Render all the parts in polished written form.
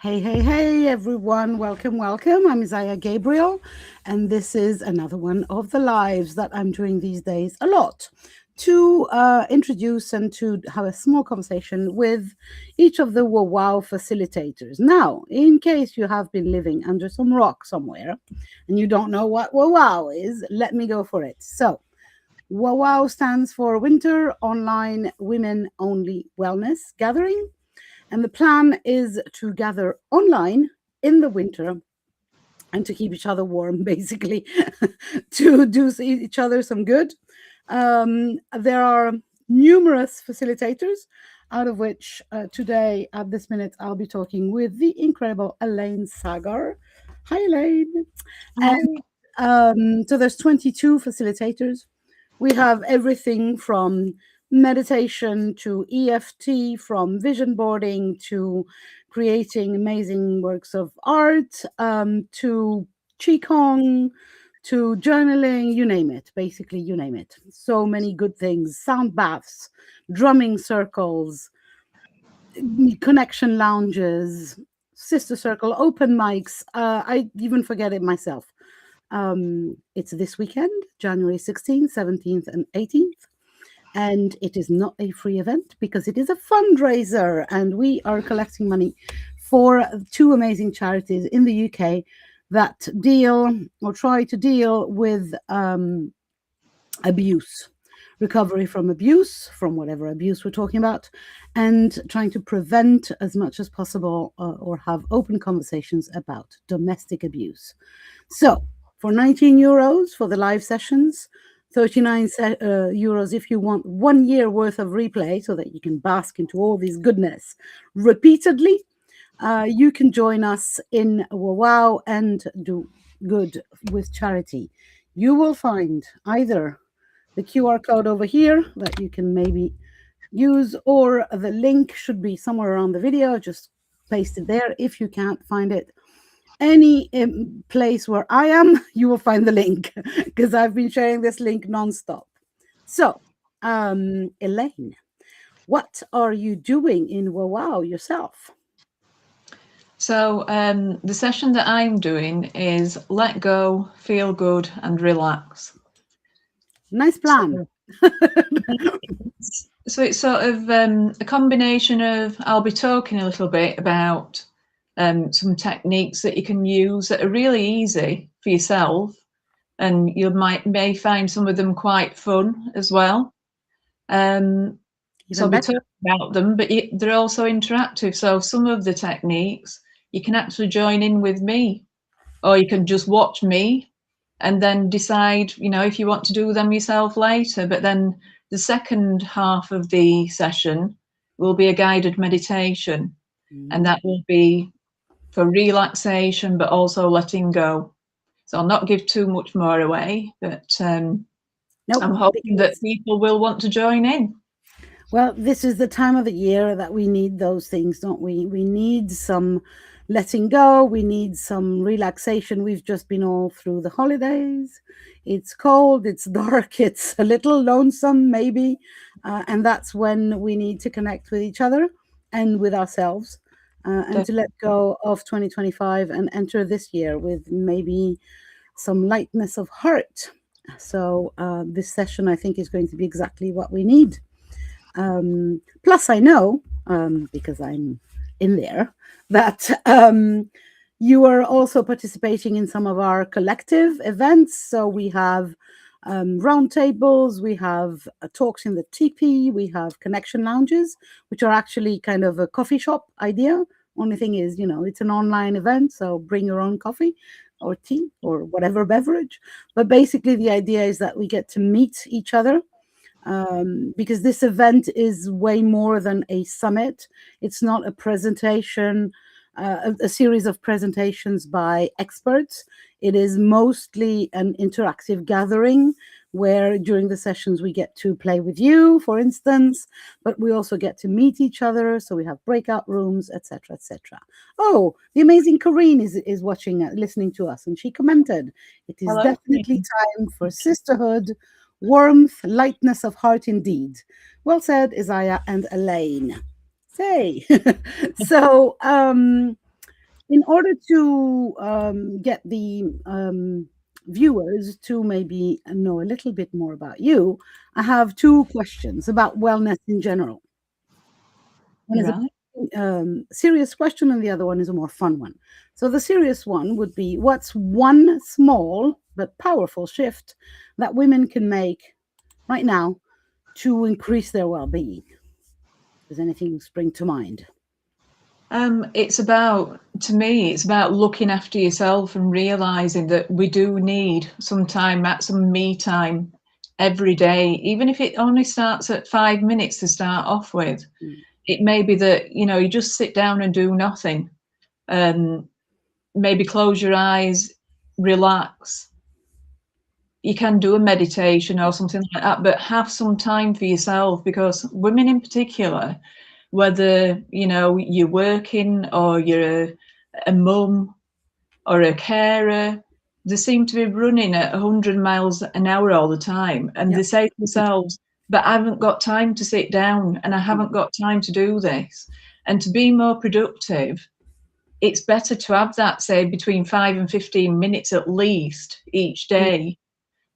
Hey, everyone. Welcome. I'm Isaiah Gabriel, and this is another one of the lives that I'm doing these days a lot to introduce and to have a small conversation with each of the WOWOW facilitators. Now, in case you have been living under some rock somewhere and you don't know what WOWOW is, let me go for it. So, WOWOW stands for Winter Online Women Only Wellness Gathering. And the plan is to gather online in the winter and to keep each other warm, basically, to do each other some good. There are numerous facilitators, out of which today, at this minute, I'll be talking with the incredible Elaine Sagar. Hi, Elaine. And so there's 22 facilitators. We have everything from meditation to EFT, from vision boarding to creating amazing works of art, to Qigong, to journaling, you name it, basically, you name it. So many good things, sound baths, drumming circles, connection lounges, sister circle, open mics. I even forget it myself. It's this weekend, January 16th, 17th, and 18th. And it is not a free event because it is a fundraiser. And we are collecting money for two amazing charities in the UK that deal or try to deal with abuse, recovery from abuse, from whatever abuse we're talking about, and trying to prevent as much as possible or have open conversations about domestic abuse. So, for 19 euros for the live sessions, 39 euros if you want 1 year worth of replay so that you can bask into all this goodness repeatedly. You can join us in WOWOW and do good with charity. You will find either the QR code over here that you can maybe use, or the link should be somewhere around the video. Just paste it there. If you can't find it, any place where I am, you will find the link because I've been sharing this link nonstop. So, Elaine, what are you doing in WOWOW yourself? So the session that I'm doing is let go, feel good, and relax. Nice plan. So it's sort of a combination of, I'll be talking a little bit about some techniques that you can use that are really easy for yourself, and you may find some of them quite fun as well. So I'll be talking about them, but they're also interactive. So some of the techniques you can actually join in with me, or you can just watch me and then decide, if you want to do them yourself later. But then the second half of the session will be a guided meditation, and that will be for relaxation, but also letting go. So I'll not give too much more away, but I'm hoping that people will want to join in. Well, this is the time of the year that we need those things, don't we? We need some letting go. We need some relaxation. We've just been all through the holidays. It's cold, it's dark, it's a little lonesome, maybe. And that's when we need to connect with each other and with ourselves and to let go of 2025 and enter this year with maybe some lightness of heart. So, this session, I think, is going to be exactly what we need. Plus, I know, because I'm in there, that you are also participating in some of our collective events. So we have roundtables, we have talks in the teepee, we have connection lounges, which are actually kind of a coffee shop idea. Only thing is, it's an online event, so bring your own coffee or tea or whatever beverage. But basically, the idea is that we get to meet each other. Because this event is way more than a summit. It's not a presentation, a series of presentations by experts. It is mostly an interactive gathering where during the sessions we get to play with you, for instance, but we also get to meet each other. So we have breakout rooms, etc., etc. Oh, the amazing Corinne is watching, listening to us, and she commented, "It is definitely time for sisterhood. Warmth, lightness of heart indeed." Well said, Isaiah and Elaine. Say. So, In order to get the viewers to maybe know a little bit more about you, I have two questions about wellness in general. One is a Right. serious question, and the other one is a more fun one. So, the serious one would be, what's one small but powerful shift that women can make right now to increase their well being? Does anything spring to mind? It's about, to me, it's about looking after yourself and realizing that we do need some time, some me time every day, even if it only starts at 5 minutes to start off with. Mm. It may be that, you just sit down and do nothing. Maybe close your eyes, relax. You can do a meditation or something like that, but have some time for yourself, because women in particular, whether you're working or you're a mum or a carer, they seem to be running at 100 miles an hour all the time, and Yeah. they say to themselves, but I haven't got time to sit down, and I haven't got time to do this. And to be more productive, it's better to have that, say, between 5 and 15 minutes at least each Mm, day,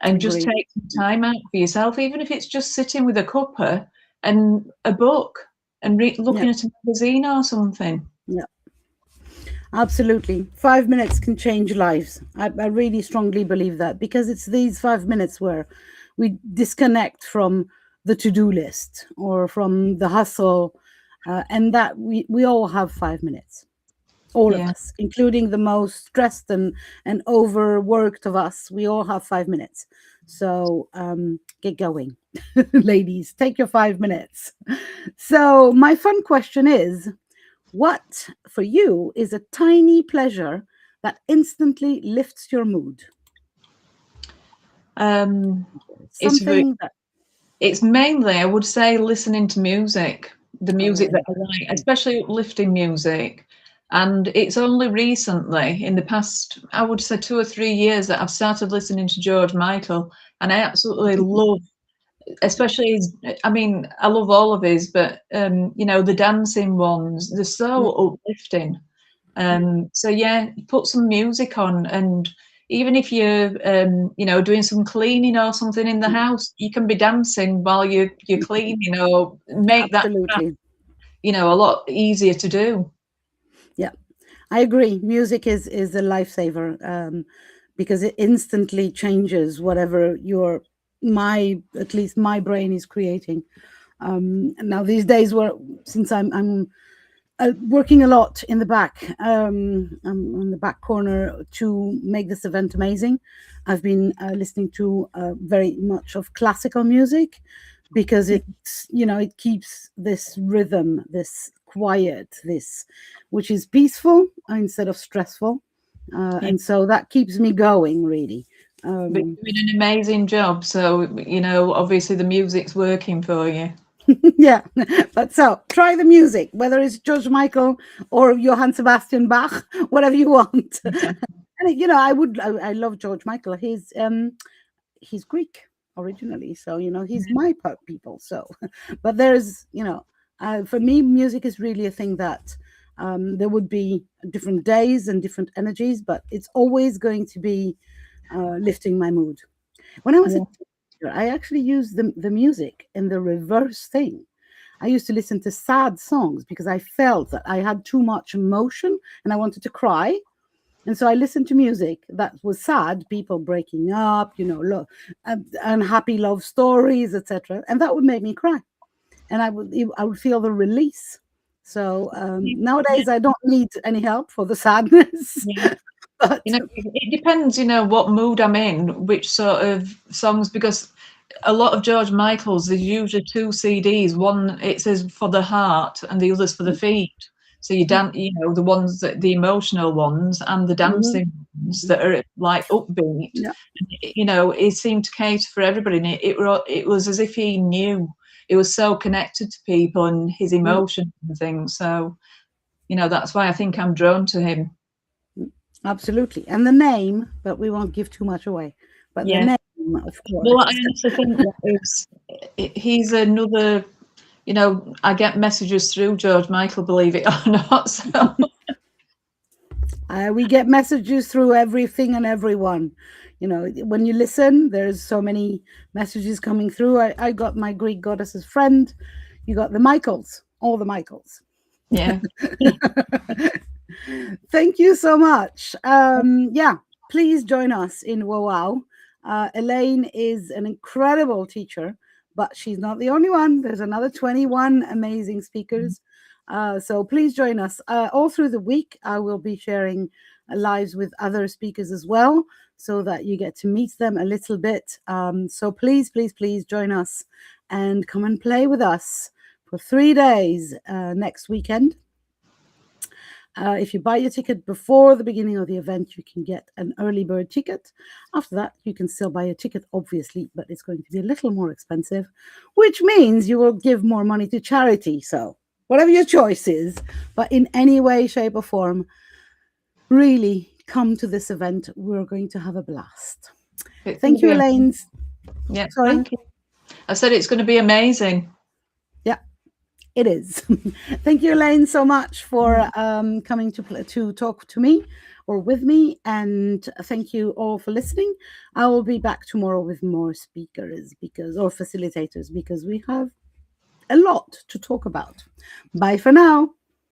and just agreed. take some time out for yourself, even if it's just sitting with a cuppa and a book and Yeah. looking at a magazine or something. Yeah. Absolutely. 5 minutes can change lives. I really strongly believe that, because it's these 5 minutes where we disconnect from the to do list or from the hustle, and that we all have 5 minutes. All of Yeah, us, including the most stressed and overworked of us, we all have 5 minutes. So get going, ladies. Take your 5 minutes. So my fun question is, what for you is a tiny pleasure that instantly lifts your mood? um, it's Something that it's mainly, I would say, listening to music, the oh, music that I like, exactly. especially uplifting music. And it's only recently, in the past, I would say 2 or 3 years, that I've started listening to George Michael, and I absolutely love, especially his, I mean, I love all of his, but the dancing ones, they're Mm, so uplifting. So yeah, put some music on, and even if you're doing some cleaning or something in the mm, house, you can be dancing while you're mm, cleaning, or make that craft, absolutely. a lot easier to do. Yeah, I agree. Music is a lifesaver, because it instantly changes whatever your my at least my brain is creating. Now these days, where since I'm working a lot in the back, I'm in the back corner to make this event amazing. I've been listening to very much of classical music, because it's it keeps this rhythm, this quiet, this which is peaceful instead of stressful, Yeah, and so that keeps me going really. but Um, you're doing an amazing job, so obviously the music's working for you. yeah, but so try the music, whether it's George Michael or Johann Sebastian Bach, whatever you want. And I love George Michael. He's Greek originally, so he's my people. So, but there's for me, music is really a thing that there would be different days and different energies, but it's always going to be lifting my mood. When I was a Yeah. teenager, I actually used the music in the reverse thing. I used to listen to sad songs because I felt that I had too much emotion and I wanted to cry. And so I listened to music that was sad, people breaking up, unhappy love stories, etc. And that would make me cry. And I would feel the release. So Yeah. nowadays I don't need any help for the sadness. Yeah. But It depends, what mood I'm in, which sort of songs, because a lot of George Michael's, there's usually two CDs. One, it says for the heart, and the other's for the feet. So the ones the emotional ones and the mhm, dancing ones that are like upbeat. yeah, It seemed to cater for everybody. And it was as if he knew. It was so connected to people and his mm, emotions and things. So, that's why I think I'm drawn to him. absolutely. And the name, but we won't give too much away. But the Yeah. name, of Well, course. I honestly think that he's another, I get messages through George Michael, believe it or not. So We get messages through everything and everyone. You know, when you listen, there's so many messages coming through. I got my Greek goddess's friend. You got the Michaels, all the Michaels. Yeah. Thank you so much. Yeah, please join us in WOWOW. Elaine is an incredible teacher, but she's not the only one. There's another 21 amazing speakers. So please join us. All through the week, I will be sharing lives with other speakers as well, so that you get to meet them a little bit. So please, please, please join us and come and play with us for 3 days next weekend. If you buy your ticket before the beginning of the event, you can get an early bird ticket. After that, you can still buy a ticket, obviously, but it's going to be a little more expensive, which means you will give more money to charity. So whatever your choice is, but in any way, shape, or form, really come to this event. We're going to have a blast. Thank you, Elaine. Yeah, sorry. thank you. I said it's going to be amazing. Yeah, it is. Thank you, Elaine, so much for coming to talk to me or with me, and thank you all for listening. I will be back tomorrow with more speakers or facilitators, because we have a lot to talk about. Bye for now.